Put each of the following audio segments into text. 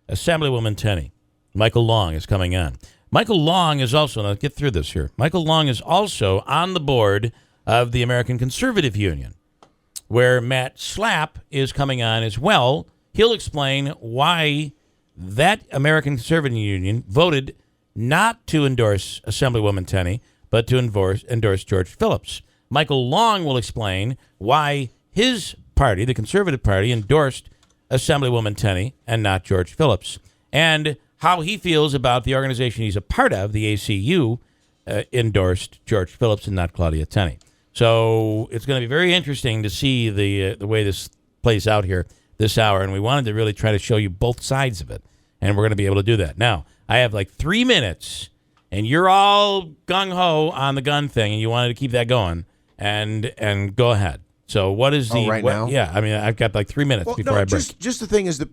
Assemblywoman Tenney. Michael Long is coming on. Michael Long is also, now get through this here. Michael Long is also on the board of the American Conservative Union, where Matt Slapp is coming on as well. He'll explain why that American Conservative Union voted not to endorse Assemblywoman Tenney, but to endorse George Phillips. Michael Long will explain why his party, the Conservative Party, endorsed Assemblywoman Tenney and not George Phillips, and how he feels about the organization he's a part of, the ACU, endorsed George Phillips and not Claudia Tenney. So it's going to be very interesting to see the way this plays out here this hour, and we wanted to really try to show you both sides of it, and we're going to be able to do that. Now, I have like 3 minutes, and you're all gung-ho on the gun thing, and you wanted to keep that going, and go ahead. So what is the... now? Yeah, I mean, I've got like 3 minutes before I break. Just the thing is,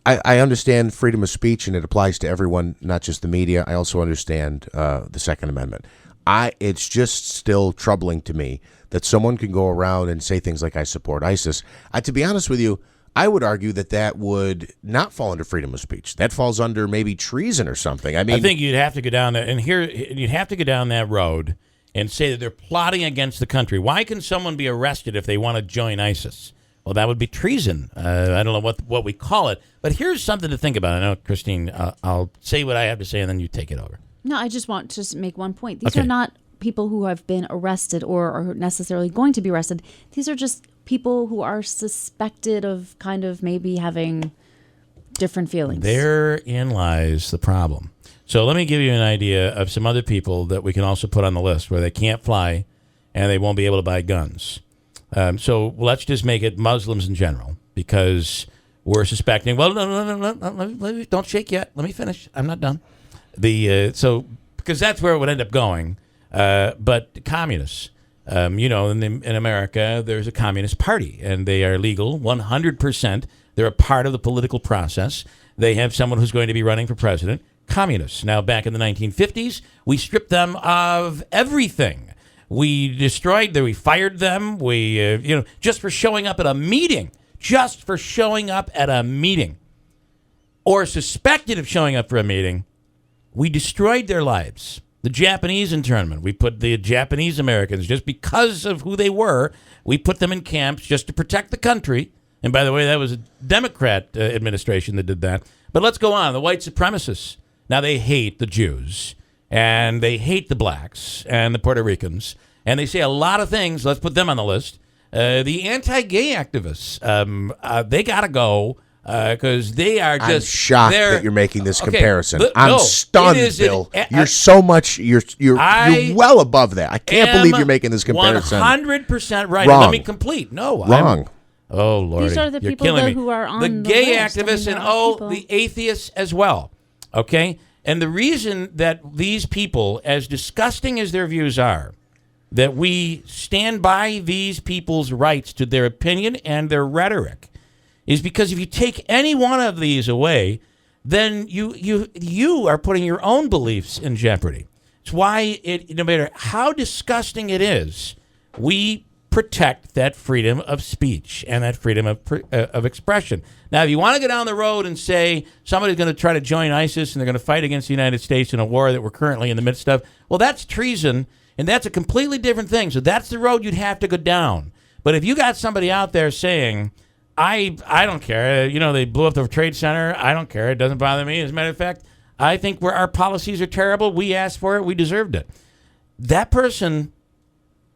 I understand freedom of speech, and it applies to everyone, not just the media. I also understand the Second Amendment. It's just still troubling to me that someone can go around and say things like, I support ISIS. To be honest with you, I would argue that would not fall under freedom of speech. That falls under maybe treason or something. I think you'd have to go down there, and here you'd have to go down that road and say that they're plotting against the country. Why can someone be arrested if they want to join ISIS? Well, that would be treason. I don't know what we call it, but here's something to think about. I know, Christine, I'll say what I have to say, and then you take it over. No, I just want to make one point. These are not people who have been arrested or are necessarily going to be arrested. These are just people who are suspected of kind of maybe having different feelings. Therein lies the problem. So let me give you an idea of some other people that we can also put on the list where they can't fly and they won't be able to buy guns. So let's just make it Muslims in general, because we're suspecting. Well, no, don't shake yet. Let me finish. I'm not done. Because that's where it would end up going. But communists, in America, there's a communist party, and they are legal 100%. They're a part of the political process. They have someone who's going to be running for president. Communists. Now, back in the 1950s, we stripped them of everything. We destroyed them. We fired them. We, just for showing up at a meeting. Just for showing up at a meeting. Or suspected of showing up for a meeting. We destroyed their lives. The Japanese internment. We put the Japanese Americans, just because of who they were, we put them in camps just to protect the country. And by the way, that was a Democrat administration that did that. But let's go on. The white supremacists. Now they hate the Jews. And they hate the blacks and the Puerto Ricans. And they say a lot of things. Let's put them on the list. The anti-gay activists, they got to go because they are just... I'm shocked that you're making this comparison. I'm stunned, Bill. You're well above that. I can't believe you're making this comparison. 100% right. Wrong. Let me complete. No. Wrong. Oh, Lord. These are the people who are on the gay list. activists and the atheists as well. Okay? And the reason that these people, as disgusting as their views are, that we stand by these people's rights to their opinion and their rhetoric, is because if you take any one of these away, then you are putting your own beliefs in jeopardy. It's why no matter how disgusting it is, we protect that freedom of speech and that freedom of expression. Now, if you want to go down the road and say somebody's going to try to join ISIS and they're going to fight against the United States in a war that we're currently in the midst of, well, that's treason, and that's a completely different thing. So that's the road you'd have to go down. But if you got somebody out there saying, I don't care, they blew up the Trade Center, I don't care, it doesn't bother me. As a matter of fact, I think our policies are terrible. We asked for it, we deserved it. That person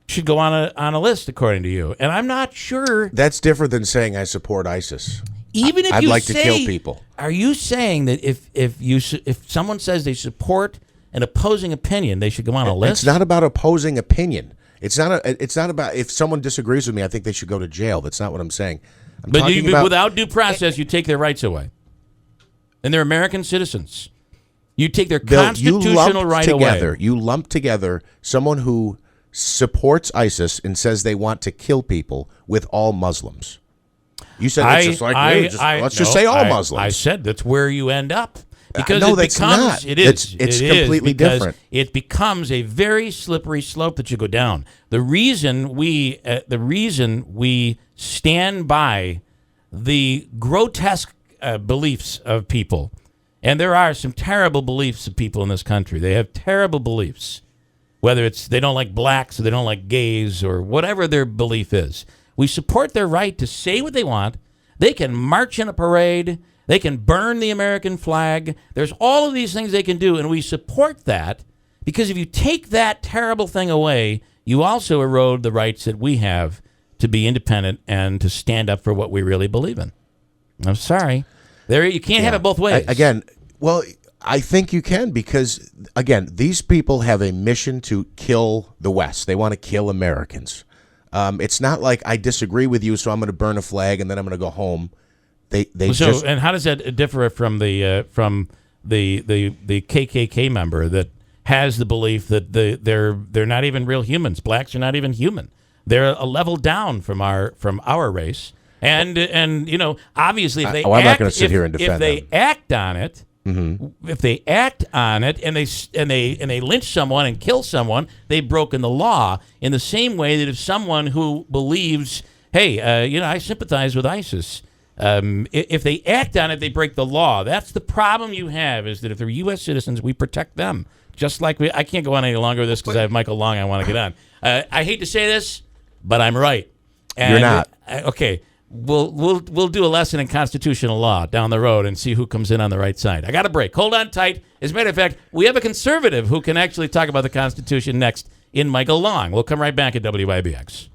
should go on a list, according to you. And I'm not sure. That's different than saying I support ISIS. Even if I'd like to kill people. Are you saying that if someone says they support an opposing opinion, they should go on a list? It's not about opposing opinion. It's not about if someone disagrees with me, I think they should go to jail. That's not what I'm saying. But without due process, you take their rights away. And they're American citizens. You take their constitutional right away. You lump together someone who supports ISIS and says they want to kill people with all Muslims. You said it's just like let's just say all Muslims. I said that's where you end up. Because no, that's not. It is. It's completely different. It becomes a very slippery slope that you go down. The reason we stand by the grotesque beliefs of people. And there are some terrible beliefs of people in this country. They have terrible beliefs, whether it's they don't like blacks or they don't like gays or whatever their belief is. We support their right to say what they want. They can march in a parade. They can burn the American flag. There's all of these things they can do, and we support that because if you take that terrible thing away, you also erode the rights that we have to be independent and to stand up for what we really believe in. I'm sorry. You can't have it both ways. Well, I think you can because, again, these people have a mission to kill the West. They want to kill Americans. It's not like I disagree with you, so I'm going to burn a flag and then I'm going to go home. And how does that differ from the KKK member that has the belief that they're not even real humans? Blacks are not even human. They're a level down from our race. And obviously if they I'm not going to sit here and defend them. Act on it, if they act on it and they lynch someone and kill someone, they've broken the law. In the same way that if someone who believes, hey, I sympathize with ISIS, if they act on it, they break the law. That's the problem you have, is that if they're U.S. citizens, we protect them. Just like I can't go on any longer with this because I have Michael Long I want to get on. I hate to say this, but I'm right. And you're not. Okay. We'll do a lesson in constitutional law down the road and see who comes in on the right side. I got a break. Hold on tight. As a matter of fact, we have a conservative who can actually talk about the Constitution next in Michael Long. We'll come right back at WIBX.